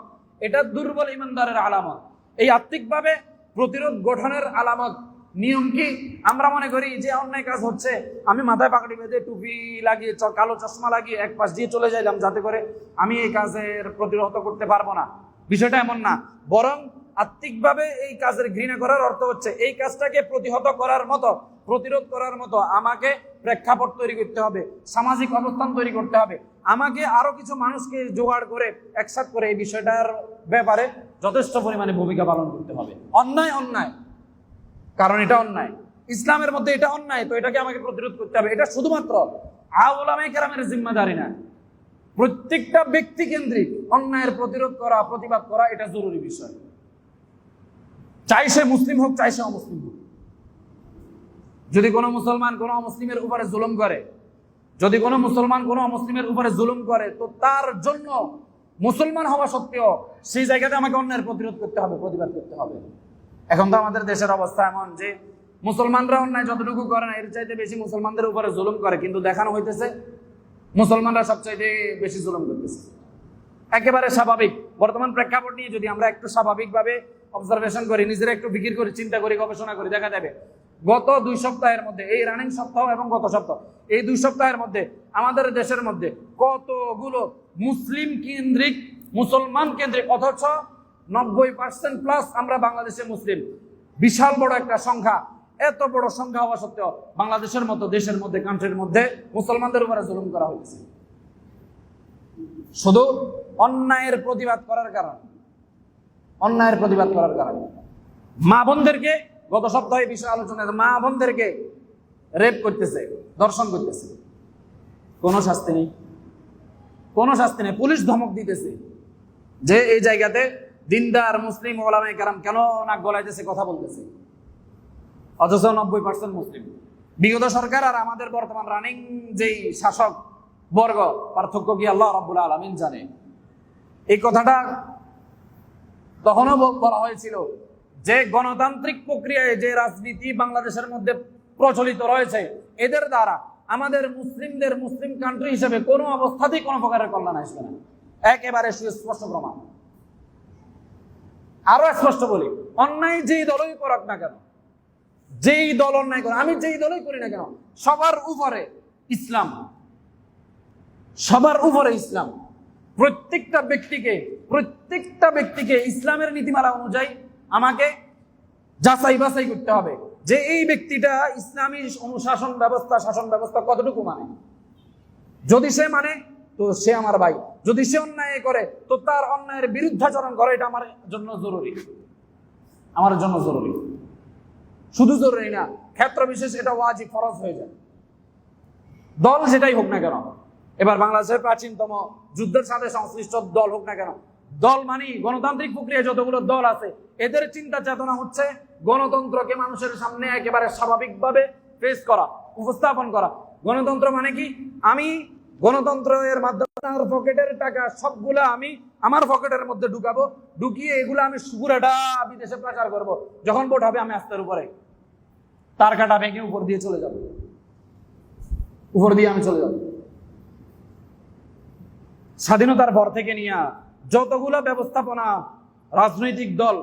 এটা দুর্বল ইমানদারের আলামত। এই আত্মিকভাবে প্রতিরোধ গঠনের আলামত নিয়ম কি? আমরা মনে করি যে অন্যায় কাজ হচ্ছে, আমি মাথায় পাগড়ি বেঁধে টুপি লাগিয়ে কালো চশমা লাগিয়ে এক পাশ দিয়ে চলে যাইলাম যাতে করে আমি এই কাজের প্রতিরোধ করতে পারবো না। বিষয়টা এমন না, বরং আত্মিকভাবে এই কাজের ঘৃণা করার অর্থ হচ্ছে এই কাজটাকে প্রতিহত করার মতো, প্রতিরোধ করার মতো আমাকে প্রেক্ষাপট তৈরি করতে হবে, সামাজিক অবস্থান তৈরি করতে হবে, আমাকে আরো কিছু মানুষকে জোগাড় করে একসাথে করে এই বিষয়টার ব্যাপারে যথেষ্ট পরিমাণে ভূমিকা পালন করতে হবে। অন্যায় অন্যায়, কারণ এটা অন্যায়, ইসলামের মধ্যে এটা অন্যায়, তো এটাকে আমাকে প্রতিরোধ করতে হবে। এটা শুধুমাত্র উলামায়ে কেরামের জিম্মাদারি না, প্রত্যেকটা ব্যক্তি কেন্দ্রিক অন্যায়ের প্রতিরোধ করা, প্রতিবাদ করা এটা জরুরি বিষয়। চাই সে মুসলিম হোক, চাই সে অমুসলিম হোক। যদি কোনো মুসলমান কোনো অমুসলিমের উপরে জুলুম করে, যদি কোনো মুসলমান কোনো অমুসলিমের উপরে জুলুম করে, তো তার জন্য মুসলমান হওয়া সত্ত্বেও সেই জায়গাতে আমাকে অন্যায়ের প্রতিরোধ করতে হবে, প্রতিবাদ করতে হবে। এখন তো আমাদের দেশের অবস্থা এমন যে মুসলমানরা অন্যায় যতটুকু করে না, এর চাইতে বেশি মুসলমানদের উপরে জুলুম করে, কিন্তু দেখানো হইতেছে মুসলমানরা সবচাইতে বেশি জুলুম করতেছে। একেবারে স্বাভাবিক বর্তমান প্রেক্ষাপট নিয়ে যদি আমরা একটু স্বাভাবিকভাবে অবজারভেশন করি, নিজেরা একটু ফিকির করি, চিন্তা করি, গবেষণা করি, দেখা যাবে গত 2 সপ্তাহের মধ্যে, এই রানিং সপ্তাহ এবং গত সপ্তাহ, এই 2 সপ্তাহের মধ্যে আমাদের দেশের মধ্যে কতগুলো মুসলিম কেন্দ্রিক, মুসলমান কেন্দ্রিক, অথচ 90% প্লাস আমরা বাংলাদেশে মুসলিম, বিশাল বড় একটা সংখ্যা। এত বড় সংখ্যা হওয়া সত্ত্বেও বাংলাদেশের মতো দেশের মধ্যে, কান্ট্রির মধ্যে মুসলমানদের উপরে জুলুম করা হয়েছে শুধু অন্যায়ের প্রতিবাদ করার কারণে। অন্যায়ের প্রতিবাদ করার কারণে মা বোনদেরকে, গত সপ্তাহে বিষয় আলোচনা, মা বোনদেরকে রেপ করতেছে, ধর্ষণ করতেছে, কোনো শাস্তি নেই, কোনো শাস্তি নেই। পুলিশ ধমক দিতেছে যে এই জায়গাতে দিনদার মুসলিম ওলামায়ে কেরাম কেন নাক গলাইতেছে, কথা বলতেছে, অথচ 90% মুসলিম। বিগত সরকার আর আমাদের বর্তমান রানিং যেই শাসক বর্গ, পার্থক্য কি আল্লাহ রাব্বুল আলামিন জানে। এই কথাটা তখনও বলা হয়েছিল যে গণতান্ত্রিক প্রক্রিয়ায় যে রাজনীতি বাংলাদেশের মধ্যে প্রচলিত রয়েছে, এদের দ্বারা আমাদের মুসলিমদের, মুসলিম কান্ট্রি হিসেবে কোনো অবস্থাতেই কোনো প্রকারের কল্যাণ আসবে না। একেবারে সুস্পষ্ট প্রমাণ। আরো স্পষ্ট বলি, অন্যায় যেই দলই করুক না কেন, যেই দল অন্যায় করে, আমি যেই দলই করি না কেন, সবার উপরে ইসলাম, সবার উপরে ইসলাম। প্রত্যেকটা ব্যক্তিকে ইসলামের নীতিমালা অনুযায়ী আমাকে যাচাই বাছাই করতে হবে যে এই ব্যক্তিটা ইসলামী অনুশাসন ব্যবস্থা, শাসন ব্যবস্থা কতটুকু মানে। যদি সে মানে তো সে আমার ভাই, যদি সে অন্যায় করে তো তার অন্যায়ের বিরুদ্ধাচরণ করে, এটা আমার জন্য জরুরি, আমার জন্য জরুরি। শুধু জরুরি না, ক্ষেত্র বিশেষ এটা ওয়াজিব, ফরজ হয়ে যায়। দল যেটাই হোক না কেন, এবার বাংলাদেশের প্রাচীনতম যুদ্ধের সাথে সংশ্লিষ্ট দল হোক না কেন, দল মানে গণতান্ত্রিক প্রক্রিয়া যতগুলো দল আছে, এদের চিন্তা চেতনা হচ্ছে গণতন্ত্রকে মানুষের সামনে একেবারে স্বাভাবিকভাবে পেশ করা, উপস্থাপন করা। গণতন্ত্র মানে কি? আমি গণতন্ত্রের মাধ্যমে তার পকেটের টাকা সবগুলা আমি আমার পকেটের মধ্যে ঢুকাবো, ঢুকিয়ে এগুলো আমি পুরাটা বিদেশে প্রচার করব। যখন ভোট হবে আমি আস্তের উপরে তার কাটা ভেঙে উপর দিয়ে চলে যাব, উপর দিয়ে আমি চলে যাব। স্বাধীনতার পর থেকে নিয়ে যতগুলো ব্যবস্থাপনা রাজনৈতিক দল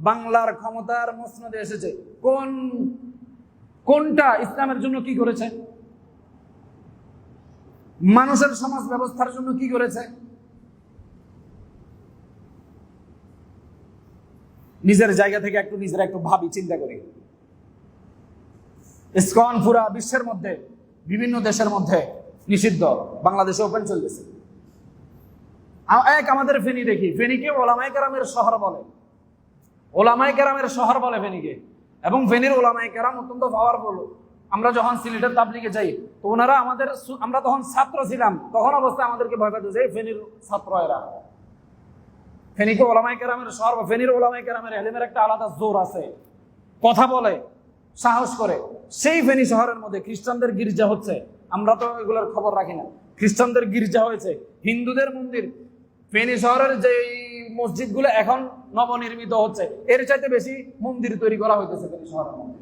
বাংলার ক্ষমতার মসনদে এসেছে, কোনটা ইসলামের জন্য কি করেছে, মানুষের সমাজ ব্যবস্থার জন্য কি করেছে? নিজের জায়গা থেকে নিজেরা একটু ভাবি, চিন্তা করি। ইসকন পুরা বিশ্বের মধ্যে বিভিন্ন দেশের মধ্যে নিষিদ্ধ, বাংলাদেশে ওপেন চলতেছে। আমাদের ফেনী দেখি, ফেনীকে ওলামায়ে কেরামের শহর বলে, ওলামায়ে কেরামের শহর বলে ফেনীকে, এবং ফেনীর ওলামায়ে কেরাম অত্যন্ত পাওয়ারফুল। আমরা যখন সিলেটের তাবলিগে যাই তো ওনারা আমরা তখন ছাত্র ছিলাম, তখন অবস্থায় আমাদেরকে ভয় পেত যে ফেনীর ছাত্র এরা। ফেনীকে ওলামায়ে কেরামের শহর, ফেনীর ওলামায়ে কেরামের ইলমের একটা আলাদা জোর আছে, কথা বলে, সাহস করে। সেই ফেনী শহরের মধ্যে খ্রিস্টানদের গির্জা হচ্ছে, আমরা তো এগুলোর খবর রাখি না। খ্রিস্টানদের গির্জা হয়েছে, হিন্দুদের মন্দির। ফেনী শহরের যে মসজিদগুলো এখন নবনির্মিত হচ্ছে, এর চাইতে বেশি মন্দির তৈরি করা হইতেছে ফেনী শহরের মধ্যে।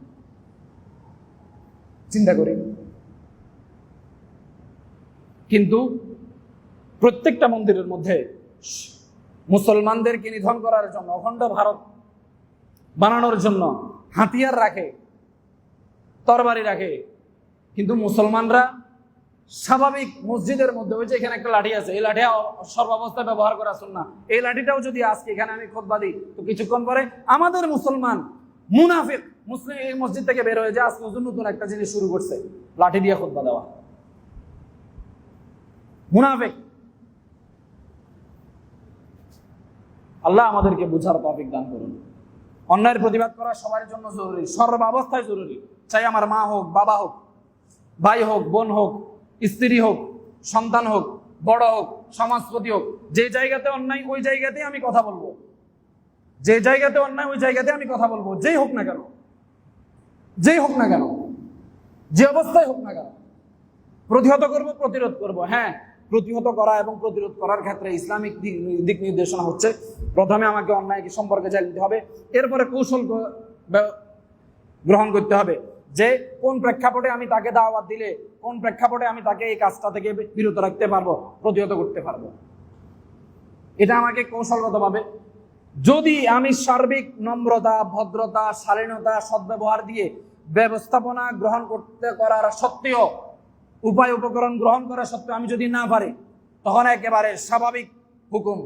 চিন্তা করি। কিন্তু প্রত্যেকটা মন্দিরের মধ্যে মুসলমানদেরকে নিধন করার জন্য, অখণ্ড ভারত বানানোর জন্য হাতিয়ার রাখে, তরবারি রাখে। কিন্তু মুসলমানরা স্বাভাবিক মসজিদের মধ্যে, ওই যে এখানে একটা লাঠি আছে, এই লাঠি সর্বাবস্থায় ব্যবহার করা সুন্নাহ। এই লাঠিটাও যদি আজকে এখানে আমি খুতবা দিই তো কিছুক্ষণ পরে আমাদের মুসলমান মুনাফিক মুসলিম এই মসজিদ থেকে বের হয়ে যায়, আজকে নতুন একটা জিনিস শুরু করছে, লাঠি দিয়ে খুতবা দেওয়া। মুনাফিক। আল্লাহ আমাদেরকে বুঝার তৌফিক দান করুন। অন্যায়ের প্রতিবাদ করা সবার জন্য জরুরি, সর্বাবস্থায় জরুরি। চাই আমার মা হোক, বাবা হোক, ভাই হোক, বোন হোক, স্ত্রী হোক, সন্তান হোক, বড় হোক, সমাজপতি হোক, যে জায়গাতে অন্যায় ওই জায়গাতেই আমি কথা বলবো, যে জায়গাতে অন্যায় ওই জায়গাতে আমি কথা বলবো, যেই হোক না কেন, যেই হোক না কেন, যে অবস্থায় হোক না কেন, প্রতিহত করব, প্রতিরোধ করব। হ্যাঁ, প্রতিহত করা এবং প্রতিরোধ করার ক্ষেত্রে ইসলামিক দিক নির্দেশনা হচ্ছে, প্রথমে আমাকে অন্যায় সম্পর্কে জানতে হবে, এরপরে কৌশল গ্রহণ করতে হবে যে কোন প্রেক্ষাপটে আমি তাকে দাওয়াত দিলে, কোন প্রেক্ষাপটে আমি তাকে এই কাজটা থেকে বিরত রাখতে পারবো, প্রতিহত করতে পারবো। এটা আমাকে কৌশলগতভাবে, যদি আমি সার্বিক নম্রতা, ভদ্রতা, শালীনতা, সদ্ব্যবহার দিয়ে ব্যবস্থাপনা গ্রহণ করার সত্ত্বেও, উপায় উপকরণ গ্রহণ করা সত্ত্বেও আমি যদি না পারি, তখন একেবারে স্বাভাবিক হুকুম,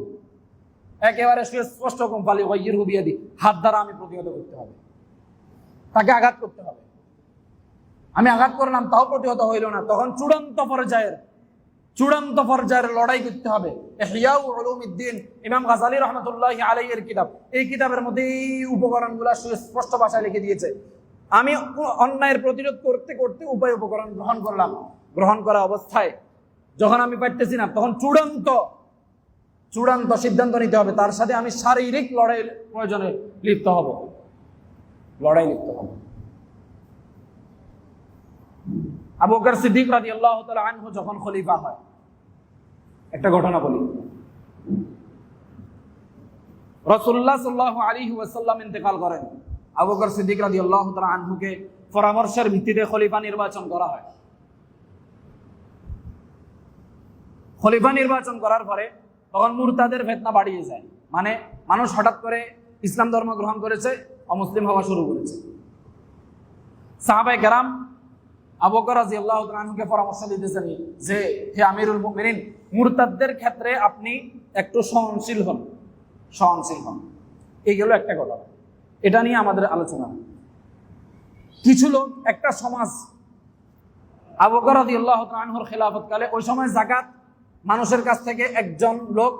একেবারে সুস্পষ্ট হুকুম, ফালি ওয়াইয়ির হুবিয়াদি, হাত দ্বারা আমি প্রতিহত করতে হবে, তাকে আঘাত করতে হবে। আমি আঘাত করলাম তাও প্রতিহত হইল না, তখন চূড়ান্ত পর্যায়ের লড়াই করতে হবে। ইহইয়া উলুমিদ্দিন, ইমাম গাযালি রাহমাতুল্লাহি আলাইহির কিতাব, এই কিতাবের মধ্যে এই উপকরণগুলো সুস্পষ্ট ভাষায় লিখে দিয়েছে। আমি অন্যায়ের প্রতিরোধ করতে করতে উপায় উপকরণ গ্রহণ করলাম, গ্রহণ করা অবস্থায় যখন আমি পারতেছি না, তখন চূড়ান্ত সিদ্ধান্ত নিতে হবে, তার সাথে আমি শারীরিক লড়াইয়ের প্রয়োজনে লিপ্ত হব, লড়াই লিপ্ত হব। আবু বকর সিদ্দিক রাদিয়াল্লাহু তাআলা আনহু যখন খলিফা হয়, একটা ঘটনা বলি। রাসূলুল্লাহ সাল্লাল্লাহু আলাইহি ওয়াসাল্লাম ইন্তেকাল করেন, আবু বকর সিদ্দিক রাদিয়াল্লাহু তাআলা আনহুকে পরামর্শের ভিত্তিতে খলিফা নির্বাচন করা হয়। খলিফা নির্বাচন করার পরে তখন মুরতাদের ফিতনা বাড়িয়ে যায়, মানে মানুষ হঠাৎ করে ইসলাম ধর্ম গ্রহণ করেছে, অমুসলিম হওয়া শুরু করেছে। সাহাবায়ে কেরাম আবু বকর রাদিয়াল্লাহু তাআলা আনহুকে পরামর্শ দিতেছেন যে, হে আমিরুল মুমিনিন, মুরতাদদের ক্ষেত্রে আপনি একটু সহনশীল হন। এই গেল একটা কথা, এটা নিয়ে আমাদের আলোচনা। কিছু লোক, একটা সমাজ, আবু বকর রাদিয়াল্লাহু তাআলা আনহুর খেলাফতকালে ওই সময় যাকাত মানুষের কাছ থেকে একজন লোক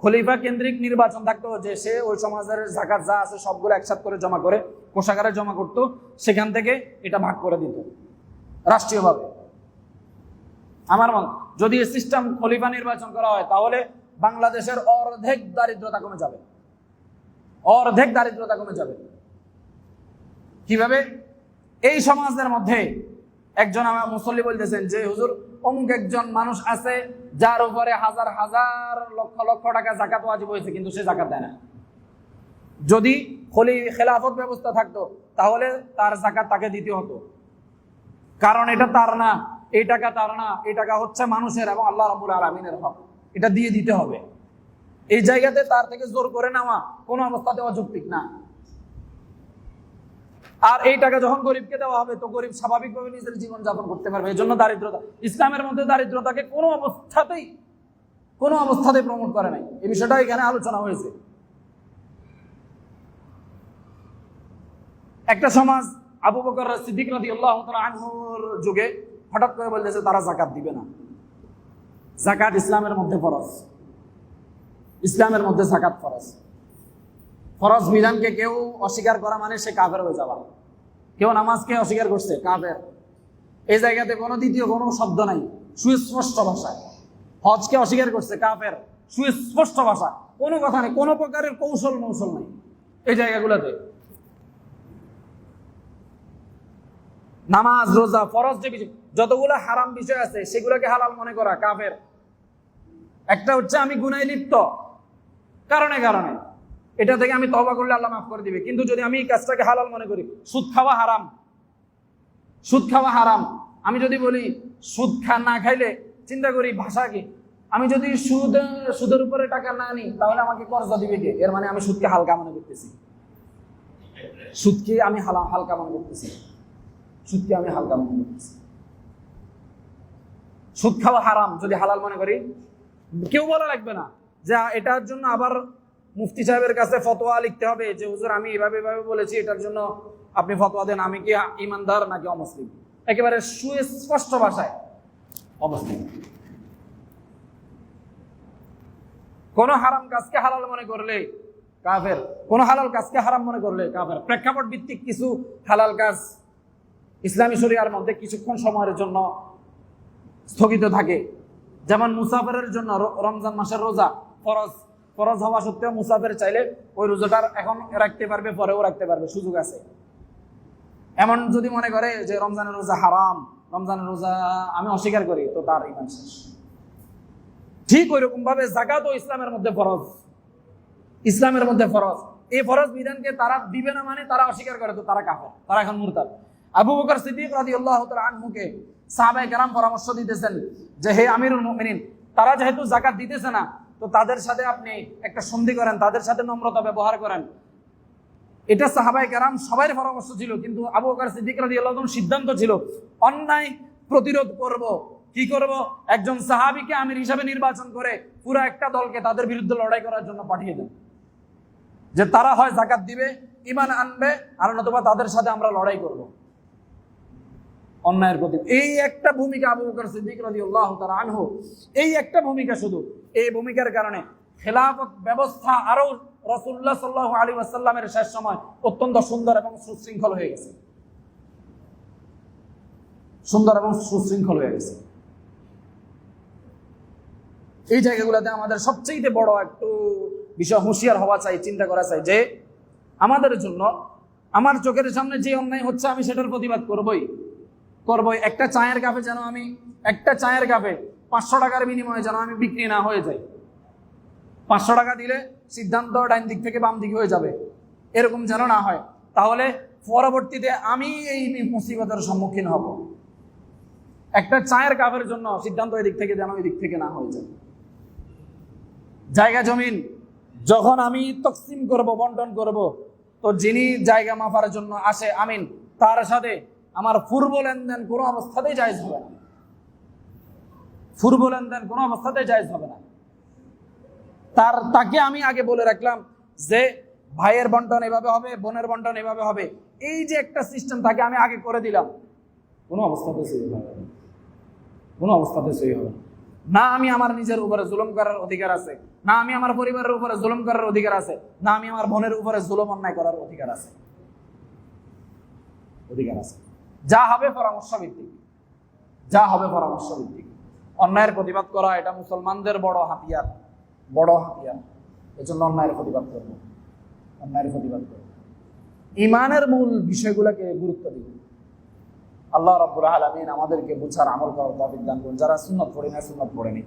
খলিফা কেন্দ্রিক নির্বাচন থাকতো, যে সে ওই সমাজের যাকাত যা আছে সবগুলো একসাথ করে জমা করে কোষাগারে জমা করত, সেখান থেকে এটা ভাগ করে দিত রাষ্ট্রীয়ভাবে। আমার মত যদি এই সিস্টেম খলিফা নির্বাচন করা হয়, তাহলে বাংলাদেশের অর্ধেক দারিদ্রতা কমে যাবে, অর্ধেক দারিদ্রতা কমে যাবে। কিভাবে? এই সমাজের মধ্যে একজন আমার মুসল্লি বলতেছেন যে, হুজুর, অমুক একজন মানুষ আছে যার উপরে হাজার হাজার লক্ষ লক্ষ টাকা যাকাত ওয়াজিব হয়েছে, কিন্তু সে যাকাত দেয় না। যদি খেলাফত ব্যবস্থা থাকতো তাহলে তার যাকাত তাকে দিতে হতো, কারণ এটা তার না, এই টাকা তার না, এই টাকা হচ্ছে মানুষের এবং আল্লাহ রাব্বুল আলামিনের হক, এটা দিয়ে দিতে হবে। এই জায়গাতে তার থেকে জোর করে নেওয়া কোনো অবস্থাতে অযৌক্তিক না। আর এই টাকা যখন গরিবকে দেওয়া হবে, তো গরিব স্বাভাবিকভাবে নিজের জীবন যাপন করতে পারবে। এই জন্য দারিদ্রতা, ইসলামের মধ্যে দারিদ্রতাকে কোনো অবস্থাতেই প্রমোট করে নাই। এই বিষয়টা এখানে আলোচনা হয়েছে। একটা সমাজ আবু বকর সিদ্দিক রাদিয়াল্লাহু তাআলা আনহুর যুগে হঠাৎ করে বলতেছে তারা যাকাত দিবে না। যাকাত ইসলামের মধ্যে ফরজ, ইসলামের মধ্যে যাকাত ফরজ। ফরজ বিধানকে কেউ অস্বীকার করা মানে সে কাফের হয়ে যাওয়া। কেউ নামাজকে অস্বীকার করছে, কাফের। এই জায়গাতে কোনো দ্বিতীয় কোনো শব্দ নাই, সুস্পষ্ট ভাষায়। হজকে অস্বীকার করছে, কাফের, সুস্পষ্ট ভাষা, কোনো কথা নেই, কোনো প্রকারের কৌশল মৌশল নাই এই জায়গাগুলোতে। নামাজ, রোজা, ফরজ যে বিষয়, যতগুলো হারাম বিষয় আছে সেগুলোকে হালাল মনে করা, কাফের। একটা হচ্ছে আমি গুনায় লিপ্ত কারণে কারণে, এটা থেকে আমি তওবা করলে আল্লাহ মাফ করে দিবে। কিন্তু যদি আমি এই কাজটাকে হালাল মনে করি, সুদ খাওয়া হারাম, সুদ খাওয়া হারাম, আমি যদি বলি সুদ না খাইলে, চিন্তা করি ভাষা কি, আমি যদি সুদের উপরে টাকা না নিই তাহলে আমাকে কর্জা দিবে কে? এর মানে আমি সুদকে হালকা মনে করতেছি, সুদকে আমি হালকা মনে করতেছি, সুদকে আমি হালকা মনে করতেছি। সুদ খাওয়া হারাম যদি হালাল মনে করি, কেউ বলা লাগবে না যে এটার জন্য আবার মুফতি সাহেবের কাছে ফতোয়া লিখতে হবে যে হুজুর আমি এভাবে এভাবে বলেছি, এটার জন্য আপনি ফতোয়া দেন, আমি কি ইমানদার নাকি অমুসলিম। একেবারে সুস্পষ্ট ভাষায় অমুসলিম। কোন হারাম কাজকে হালাল মনে করলে কাফের, কোন হালাল কাজকে হারাম মনে করলে কাফের। প্রেক্ষাপট ভিত্তিক কিছু হালাল কাজ ইসলামী শরিয়ার মধ্যে কিছুক্ষণ সময়ের জন্য স্থগিত থাকে, যেমন মুসাফিরের জন্য রমজান মাসের রোজা ফরজ, ফরজ হওয়া সত্ত্বেও মুসাফির চাইলে ওই রোজাটার এখন রাখতে পারবে, পরেও রাখতে পারবে, সুযোগ আছে। এমন যদি মনে করে যে রমজানের রোজা হারাম, রমজানের রোজা আমি অস্বীকার করি, তো তার ঈমান শেষ। ঠিক ওই রকম ভাবে যাকাত ও ইসলামের মধ্যে ফরজ, ইসলামের মধ্যে ফরজ। এই ফরজ বিধানকে তারা দিবে না মানে তারা অস্বীকার করে, তো তারা কাফের, তারা এখন মুরতাদ। আবু বকর সিদ্দিক রাদিয়াল্লাহু তাআলা আনহুকে সাহাবায়ে কেরাম পরামর্শ দিতেছেন যে হে আমিরুল মুমিনিন, তারা যেহেতু যাকাত দিতেছে না, তো তাদের সাথে আপনি একটা সন্ধি করেন, তাদের সাথে নম্রতা ব্যবহার করেন। এটা সাহাবায়ে কেরাম সবাই পরামর্শ ছিল, কিন্তু আবু বকর সিদ্দিক রাদিয়াল্লাহু তাআলার সিদ্ধান্ত ছিল অন্যায় প্রতিরোধ করব। কি করব? একজন সাহাবীকে আমির হিসাবে নির্বাচন করে পুরো একটা দলকে তাদের বিরুদ্ধে লড়াই করার জন্য পাঠিয়ে দেন, যে তারা হয় যাকাত দিবে, ঈমান আনবে, আর নতুবা তাদের সাথে আমরা লড়াই করব অন্যায়ের প্রতি। এই একটা ভূমিকা আবু বকর সিদ্দিক রাদিয়াল্লাহু তাআলা আনহু, এই একটা ভূমিকা শুধু, এই ভূমিকার কারণে খেলাফত ব্যবস্থা আরো রাসূলুল্লাহ সাল্লাল্লাহু আলাইহি ওয়াসাল্লামের শেষ সময় অত্যন্ত সুন্দর এবং সুশৃঙ্খল হয়ে গেছে, সুন্দর এবং সুশৃঙ্খল হয়ে গেছে। এই জায়গাগুলোতে আমাদের সবচেয়ে বড় একটু বিষয় হুঁশিয়ার হওয়া চাই, চিন্তা করা চাই যে আমাদের জন্য আমার চোখের সামনে যে অন্যায় হচ্ছে আমি সেটার প্রতিবাদ করবই। একটা চায়ের কাপে যেন আমি, একটা চায়ের কাপে 500 টাকার বিনিময়ে যেন আমি বিক্রি না হয়ে যাই। 500 টাকা দিলে সিদ্ধান্ত ডাইন দিক থেকে বাম দিকে হয়ে যাবে, এরকম যেন না হয়। তাহলে পরবর্তীতে আমি এই মুসিবতের সম্মুখীন হব। একটা চায়ের কাপের জন্য সিদ্ধান্ত এদিক থেকে যেন ওই দিক থেকে না হয়ে যায়। জায়গা জমিন যখন আমি তকসিম করব, বন্টন করব, তো যিনি জায়গা মাপার জন্য আসে আমিন, তার সাথে আমার পূর্ব লেনদেন কোনো অবস্থাতেই জায়েজ হবে না, পূর্ব লেনদেন কোনো অবস্থাতেই জায়েজ হবে না। তাকে আমি আগে বলে রাখলাম যে ভাইয়ের বন্টন এভাবে হবে, বোনের বন্টন এভাবে হবে, এই যে একটা সিস্টেম তাকে আমি আগে করে দিলাম, কোনো অবস্থাতে সহি হবে না, কোনো অবস্থাতে সহি হবে না। আমি আমার নিজের উপরে জুলুম করার অধিকার আছে, না আমি আমার পরিবারের উপরে জুলুম করার অধিকার আছে, না আমি আমার বোনের উপরে জুলুম অন্যায় করার অধিকার আছে, অধিকার আছে। যা হবে পরামর্শ ভিত্তিক, যা হবে পরামর্শ ভিত্তিক। অন্যায়ের প্রতিবাদ করা এটা মুসলমানদের বড় হাতিয়ার, বড় হাতিয়ার। এজন্য অন্যায়ের প্রতিবাদ করব, অন্যায়ের প্রতিবাদ করব, ঈমানের মূল বিষয়গুলোকে গুরুত্ব দিব। আল্লাহ রাব্বুল আলামিন আমাদেরকে বুঝার, আমল করার তৌফিক দান করুন। যারা সুন্নাত পড়ে না, সুন্নাত পড়েনি।